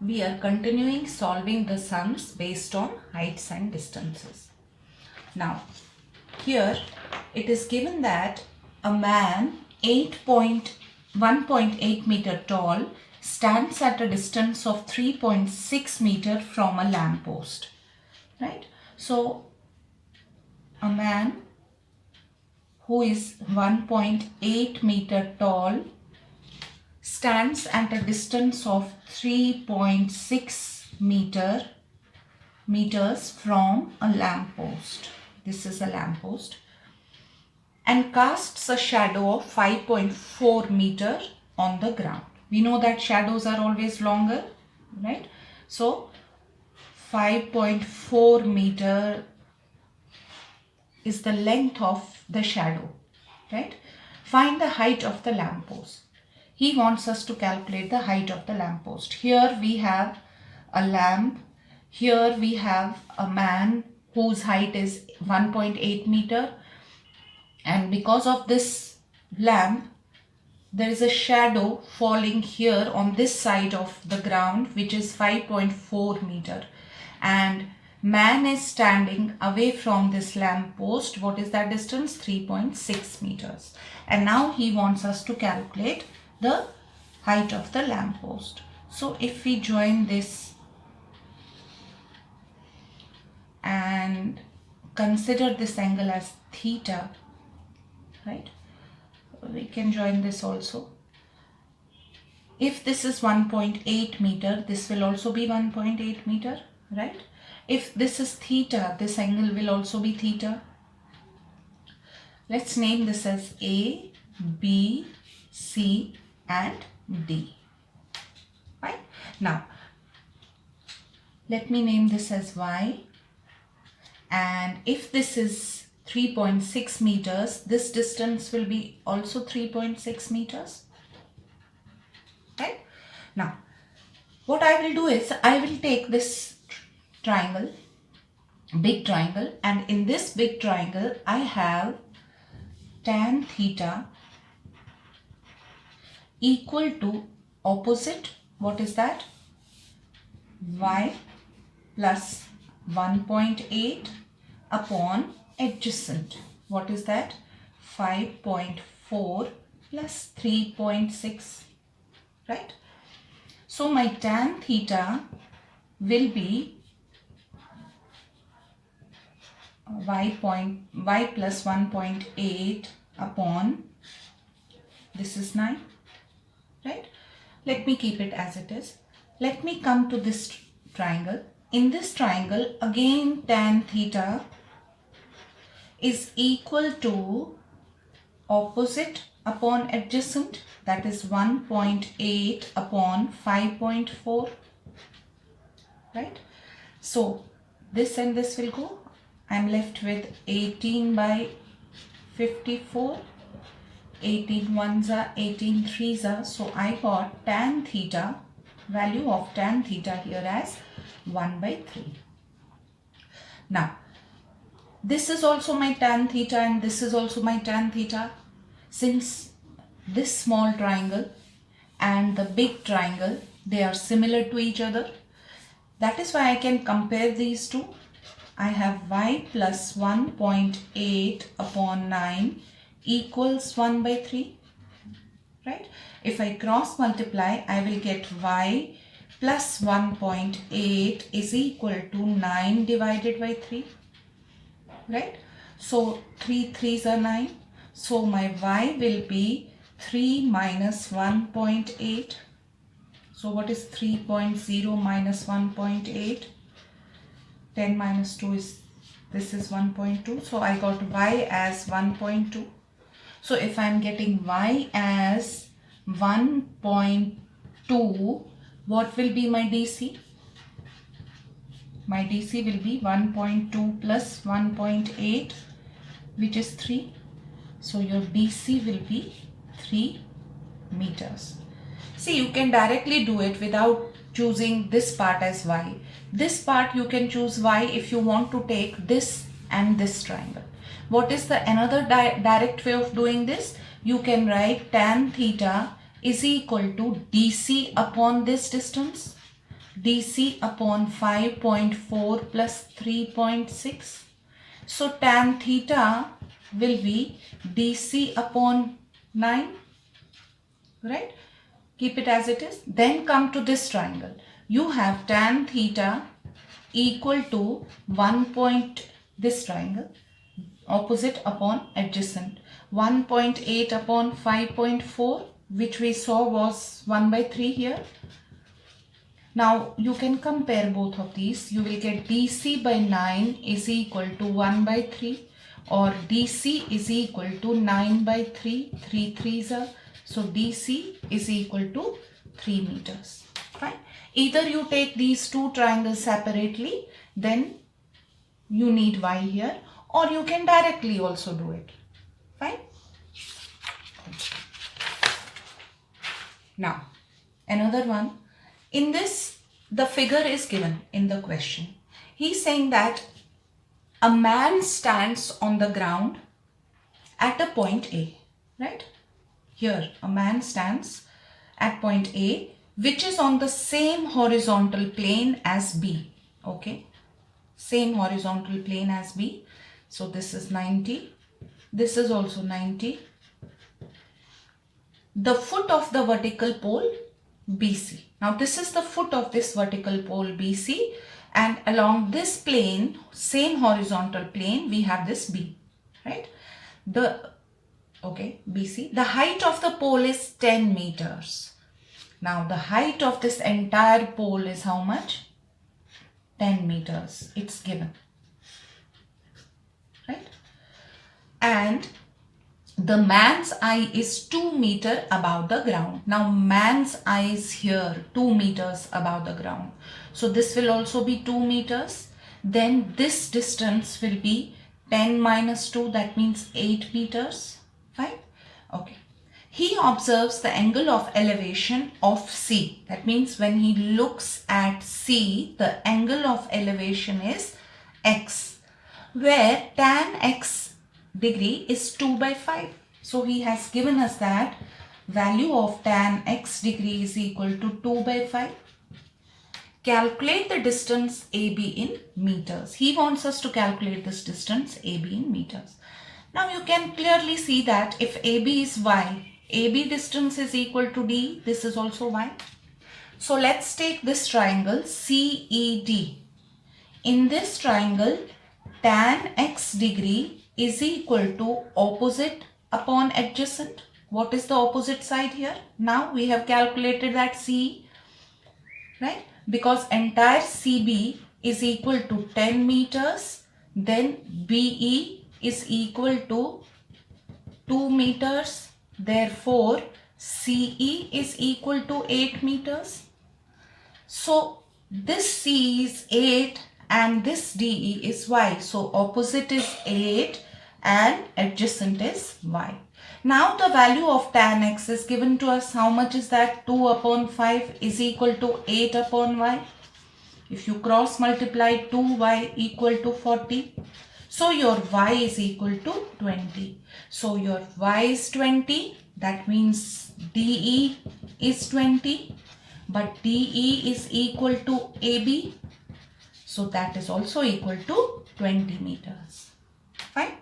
we are continuing solving the sums based on heights and distances. Now, here it is given that a man 1.8 meter tall stands at a distance of 3.6 meter from a lamp post, right? So, a man who is 1.8 meter tall stands at a distance of 3.6 meters from a lamp post. This is a lamp post, and casts a shadow of 5.4 meter on the ground. We know that shadows are always longer, right? So 5.4 meter is the length of the shadow, right? Find the height of the lamp post. He wants us to calculate the height of the lamp post. Here we have a lamp. Here we have a man whose height is 1.8 meter. And because of this lamp, there is a shadow falling here on this side of the ground, which is 5.4 meter. And man is standing away from this lamp post. What is that distance? 3.6 meters. And now he wants us to calculate the height of the lamp post. So if we join this and consider this angle as theta, right? We can join this also. If this is 1.8 meter, this will also be 1.8 meter, right? If this is theta, this angle will also be theta. Let's name this as A, B, C and D. Right? Now, let me name this as Y. And if this is 3.6 meters, this distance will be also 3.6 meters. Right? Now, what I will do is I will take this triangle, big triangle, and in this big triangle I have tan theta equal to opposite. What is that? Y plus 1.8 upon adjacent. What is that? 5.4 plus 3.6, right? So my tan theta will be y plus 1.8 upon, this is 9, right? Let me keep it as it is. Let me come to this triangle. In this triangle, again tan theta is equal to opposite upon adjacent, that is 1.8 upon 5.4, right? So this and this will go. I'm left with 18 by 54. 18 ones are 18 threes are. So I got tan theta, value of tan theta here as 1 by 3. Now, this is also my tan theta and this is also my tan theta. Since this small triangle and the big triangle, they are similar to each other. That is why I can compare these two. I have y plus 1.8 upon 9 equals 1 by 3, right? If I cross multiply, I will get y plus 1.8 is equal to 9 divided by 3, right? So 3 3s are 9. So my y will be 3 minus 1.8. So what is 3.0 minus 1.8? 10 minus 2 is, this is 1.2. So I got y as 1.2. So if I am getting y as 1.2, what will be my DC? My DC will be 1.2 plus 1.8, which is 3. So your DC will be 3 meters. See, you can directly do it without choosing this part as y. This part you can choose y if you want to take this and this triangle. What is the another direct way of doing this? You can write tan theta is equal to DC upon this distance. DC upon 5.4 plus 3.6. So tan theta will be DC upon 9, right? Keep it as it is. Then come to this triangle. You have tan theta equal to 1. This triangle, opposite upon adjacent. 1.8 upon 5.4, which we saw was 1/3 here. Now you can compare both of these. You will get DC by 9 is equal to 1/3, or DC is equal to 9/3. 3 3s are. So DC is equal to 3 meters. Fine. Either you take these two triangles separately, then you need Y here, or you can directly also do it. Fine. Now, another one. In this, the figure is given in the question. He's saying that a man stands on the ground at a point A, right? Here, a man stands at point A, which is on the same horizontal plane as B, okay? Same horizontal plane as B. So this is 90. This is also 90. The foot of the vertical pole BC. Now this is the foot of this vertical pole BC, and along this plane, same horizontal plane, we have this B, right? BC. The height of the pole is 10 meters. Now the height of this entire pole is how much? 10 meters. It's given, right? And the man's eye is 2 meters above the ground. Now man's eye is here 2 meters above the ground. So this will also be 2 meters. Then this distance will be 10 minus 2, that means 8 meters. Fine. Okay. He observes the angle of elevation of C. That means when he looks at C, the angle of elevation is X, where tan X degree is 2/5. So he has given us that value of tan X degree is equal to 2/5. Calculate the distance AB in meters. He wants us to calculate this distance AB in meters. Now you can clearly see that if AB is Y, AB distance is equal to D. This is also Y. So let's take this triangle CED. In this triangle, tan X degree is equal to opposite upon adjacent. What is the opposite side here? Now we have calculated that CE, right? Because entire CB is equal to 10 meters, then BE is equal to 2 meters. Therefore, CE is equal to 8 meters. So this C is 8 and this DE is Y. So opposite is 8 and adjacent is Y. Now the value of tan X is given to us. How much is that? 2/5 is equal to 8/Y. If you cross multiply 2Y equal to 40. So your Y is equal to 20. So your Y is 20. That means DE is 20. But DE is equal to AB. So that is also equal to 20 meters. Fine.